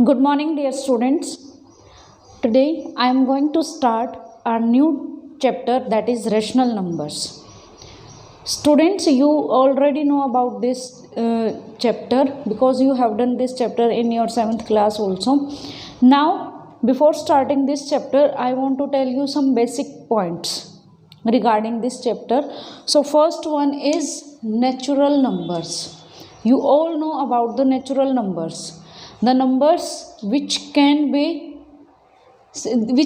Good morning, dear students. Today I am going to start a new chapter, that is rational numbers. Students, you already know about this chapter because you have done this chapter in your 7th class also. Now, before starting this chapter, I want to tell you some basic points regarding this chapter. So, first one is natural numbers. You all know about the natural numbers. The numbers which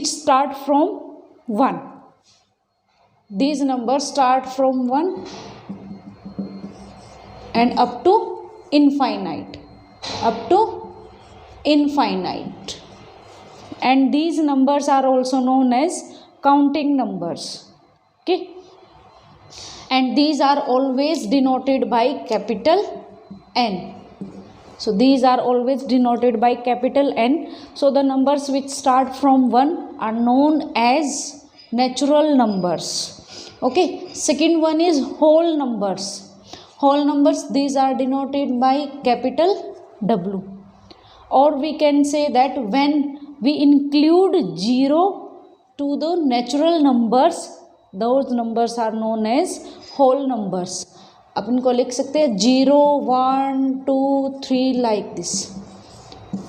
start from 1. These numbers start from 1 and up to infinite. And these numbers are also known as counting numbers. Okay. And these are always denoted by capital N. So these are always denoted by capital N. So the numbers which start from 1 are known as natural numbers. Okay. Second one is whole numbers. Whole numbers, these are denoted by capital W. Or we can say that when we include 0 to the natural numbers, those numbers are known as whole numbers. अपन को लिख सकते हैं 0, 1, 2, 3 like this.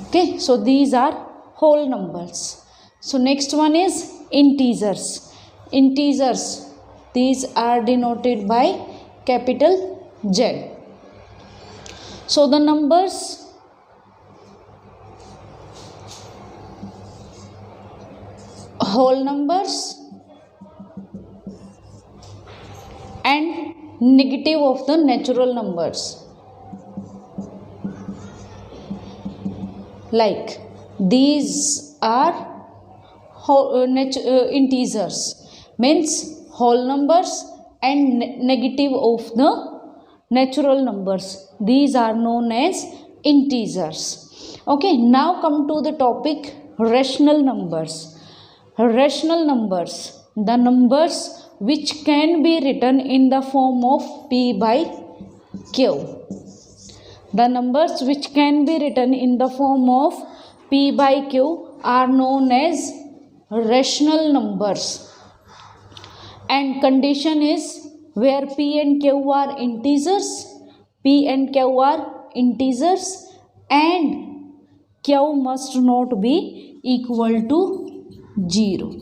Okay, so these are whole numbers. So next one is integers. Integers, these are denoted by capital Z. So the numbers whole numbers and negative of the natural numbers, like these are integers, means whole numbers and negative of the natural numbers. These are known as integers. Okay, now come to the topic rational numbers. Rational numbers, the numbers which can be written in the form of P by Q. The numbers which can be written in the form of P by Q are known as rational numbers. And condition is where P and Q are integers, and Q must not be equal to 0.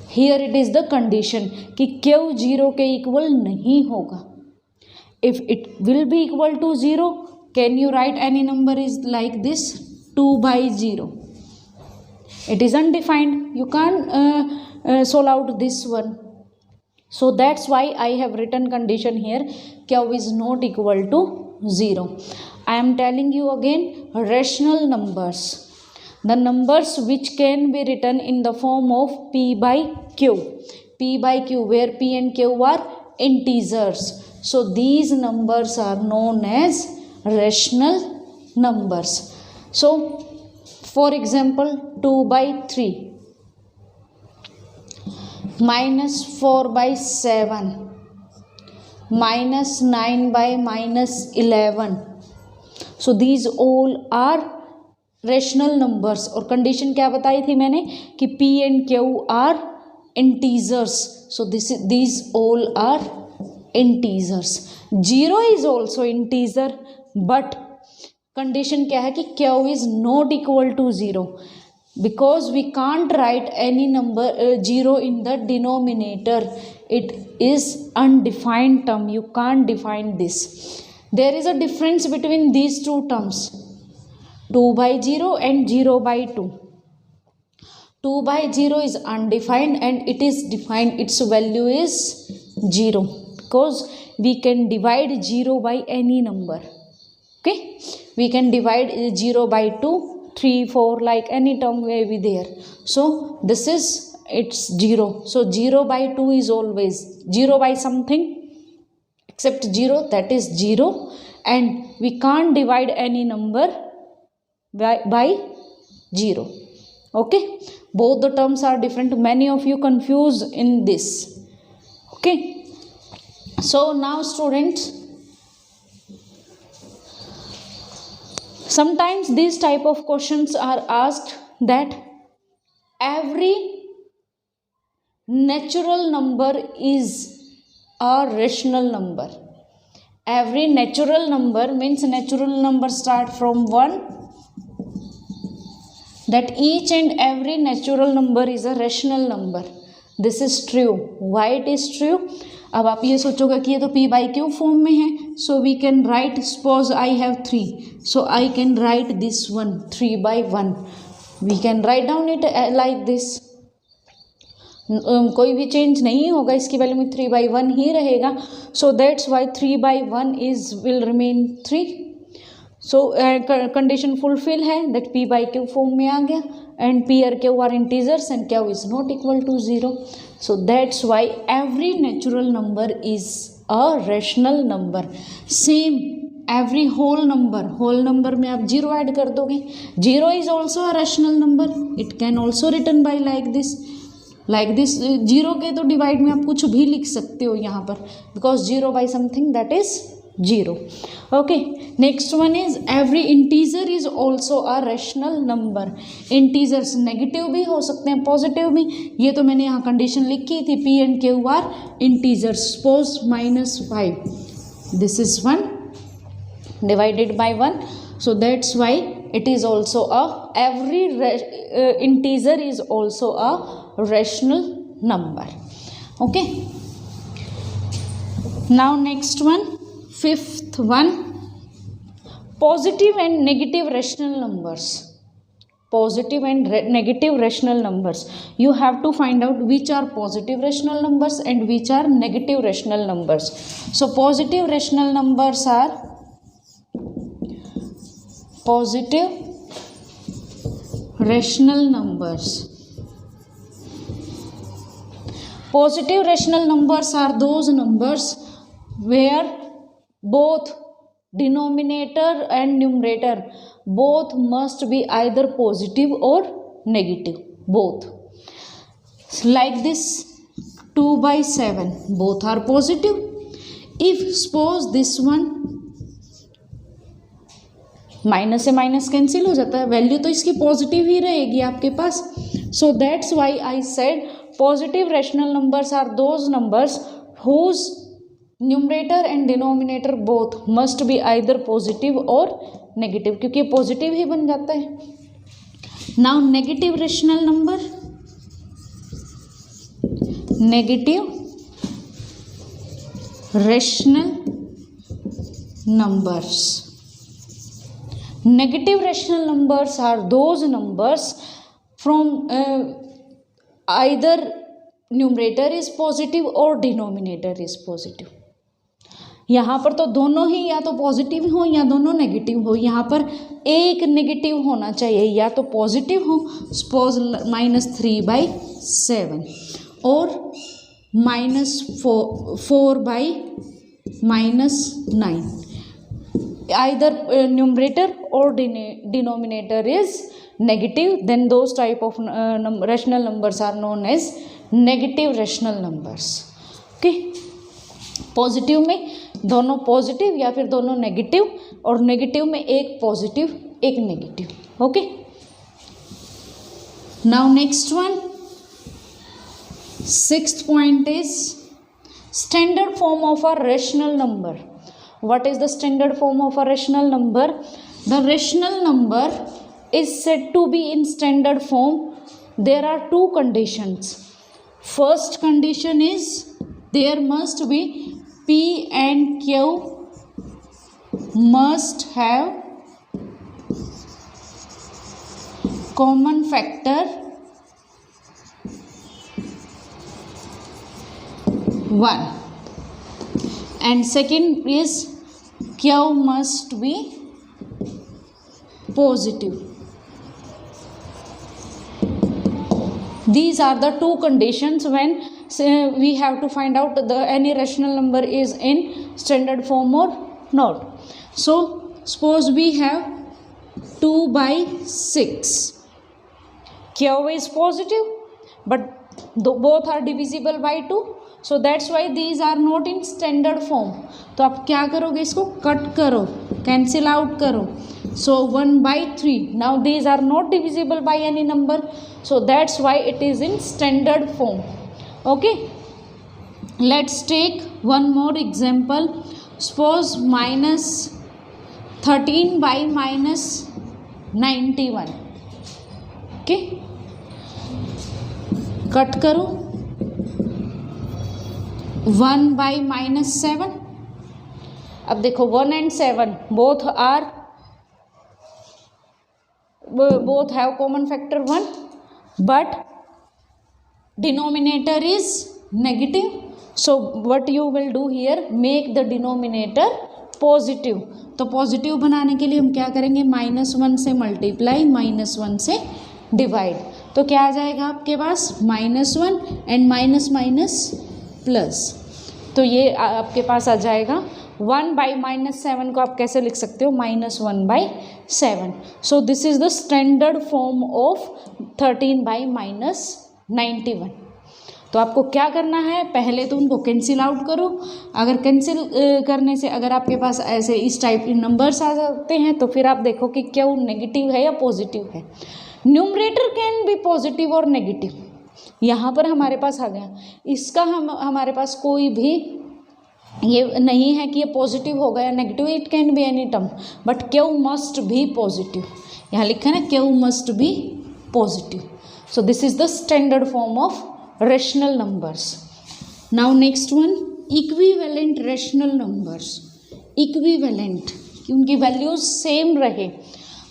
Here it is the condition कि Q 0 के equal नहीं होगा. If it will be equal to 0, can you write any number is like this? 2 by 0. It is undefined. You can't solve out this one. So that's why I have written condition here. Q is not equal to 0. I am telling you again, rational numbers. The numbers which can be written in the form of P by Q. P by Q, where P and Q are integers. So these numbers are known as rational numbers. So for example, 2 by 3, minus 4 by 7, minus 9 by minus 11. So these all are rational numbers. और condition क्या बताई थी मैंने कि P and Q are integers. So these all are integers. 0 is also integer, but condition क्या है कि Q is not equal to 0, because we can't write any number 0 in the denominator. It is undefined term. You can't define this. There is a difference between these two terms, 2 by 0 and 0 by 2. 2 by 0 is undefined and it is defined. Its value is 0 because we can divide 0 by any number. Okay, we can divide 0 by 2, 3, 4, like any term may be there. So this is it's 0. So 0 by 2 is always 0 by something except 0, that is 0, and we can't divide any number by 0. Okay, both the terms are different. Many of you confused in this. Okay, so now students, Sometimes these type of questions are asked that every natural number is a rational number. Every natural number means natural number start from 1, that each and every natural number is a rational number. This is true. Why it is true? अब आप ये सोचोगे कि ये तो p by q form में है, so we can write, suppose I have 3, so I can write this one 3 by 1. We can write down it like this. कोई भी चेंज नहीं होगा, इसकी वैल्यू में 3 by 1 ही रहेगा. So that's why 3 by 1 will remain 3. So condition fulfil है that p by q form में आ गया, एंड p और q are integers and q is not equal to 0. So that's why every natural number is a rational number. Same every whole number में आप 0 add कर दोगे. 0 is also a rational number. It can also written by like this. 0 के तो divide में आप कुछ भी लिख सकते हो यहाँ पर, because 0 by something that is 0. Okay, next one is every integer is also a rational number. Integers negative भी हो सकते हैं, पॉजिटिव भी. ये तो मैंने यहाँ कंडीशन लिखी थी, p and q are integers. Suppose -5, this is 1 divided by 1, so that's why it is also every integer is also a rational number. Okay, now next one, fifth one, positive and negative rational numbers. Positive and negative rational numbers. You have to find out which are positive rational numbers and which are negative rational numbers. So positive rational numbers are positive rational numbers. Positive rational numbers are those numbers where both denominator and numerator both must be either positive or negative, both. Like this 2 by 7, both are positive. If suppose this one, minus से minus cancel हो जाता है, value तो इसकी positive ही रहेगी आपके पास. So that's why I said positive rational numbers are those numbers whose numerator and denominator both must be either positive और नेगेटिव, क्योंकि पॉजिटिव ही बन जाता है. Now negative rational number, negative rational numbers. Negative rational numbers are those numbers from either numerator is positive or denominator is positive. यहाँ पर तो दोनों ही या तो पॉजिटिव हो या दोनों नेगेटिव हो. यहाँ पर एक नेगेटिव होना चाहिए, या तो पॉजिटिव हो, सपोज -3/7 और -4/-9. Either numerator or denominator is negative, then those type of rational numbers are known as negative rational numbers. Okay, positive में दोनों पॉजिटिव या फिर दोनों नेगेटिव, और नेगेटिव में एक पॉजिटिव एक negative. Okay, now next one, sixth point is standard form of a rational number. What is the standard form of a rational number? The rational number is said to be in standard form. There are two conditions. First condition is there must be P and Q must have common factor 1. And second is Q must be positive. These are the two conditions when we have to find out any rational number is in standard form or not. So suppose we have 2/6. Q is positive, but both are divisible by 2. So that's why these are not in standard form. तो आप क्या करोगे, इसको cut करो, cancel out करो. So 1/3. Now these are not divisible by any number. So that's why it is in standard form. Okay. Let's take one more example. Suppose minus 13 by minus 91. Okay. Cut करो. 1 by minus 7. अब देखो 1 and 7 both have common factor 1, but denominator is negative. So what you will do here, make the denominator positive. तो positive बनाने के लिए हम क्या करेंगे, -1 से मल्टीप्लाई, -1 से डिवाइड. तो क्या आ जाएगा आपके पास, -1 एंड माइनस माइनस प्लस. तो ये आपके पास आ जाएगा 1 by -7 को आप कैसे लिख सकते हो, -1 by 7. So this is the standard form of 13 by -91. तो आपको क्या करना है, पहले तो उनको कैंसिल आउट करो. अगर कैंसिल करने से अगर आपके पास ऐसे इस टाइप के नंबर्स आ जाते हैं तो फिर आप देखो कि क्या वो नेगेटिव है या पॉजिटिव है. न्यूमरेटर कैन बी पॉजिटिव और नेगेटिव. यहाँ पर हमारे पास आ गया, इसका हमारे पास कोई भी ये नहीं है कि ये पॉजिटिव होगा या negative. It can be any term, but Q must be positive. यहाँ लिखा है ना, Q must be positive. So this is the standard form of rational numbers. Now next one, equivalent rational numbers. Equivalent कि उनकी values same रहे.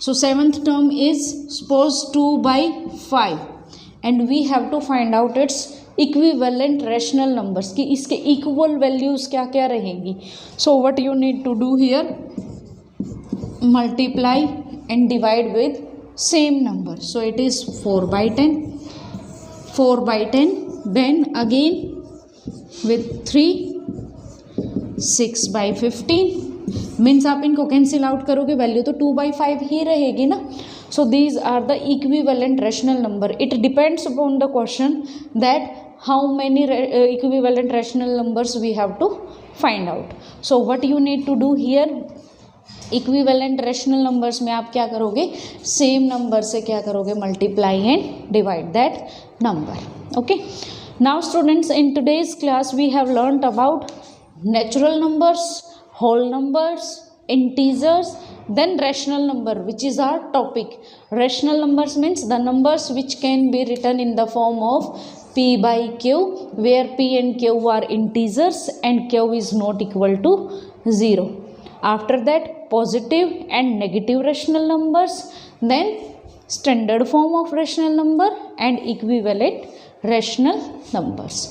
So seventh term is suppose 2/5 and we have to find out its equivalent rational numbers कि इसके equal values क्या क्या रहेंगी. So what you need to do here, multiply and divide with same number. So it is 4/10, 4/10, then again with 3, 6/15. Means आप इनको cancel out करोगे, value तो 2/5 ही रहेगी ना. So these are the equivalent rational number. It depends upon the question that how many equivalent rational numbers we have to find out. So what you need to do here, equivalent rational numbers में आप क्या करोगे, same number से क्या करोगे, multiply and divide that number. Okay. Now students, in today's class we have learned about natural numbers, whole numbers, integers, then rational number, which is our topic. Rational numbers means the numbers which can be written in the form of p by q, where p and q are integers and q is not equal to 0. After that, positive and negative rational numbers, then standard form of rational number and equivalent rational numbers.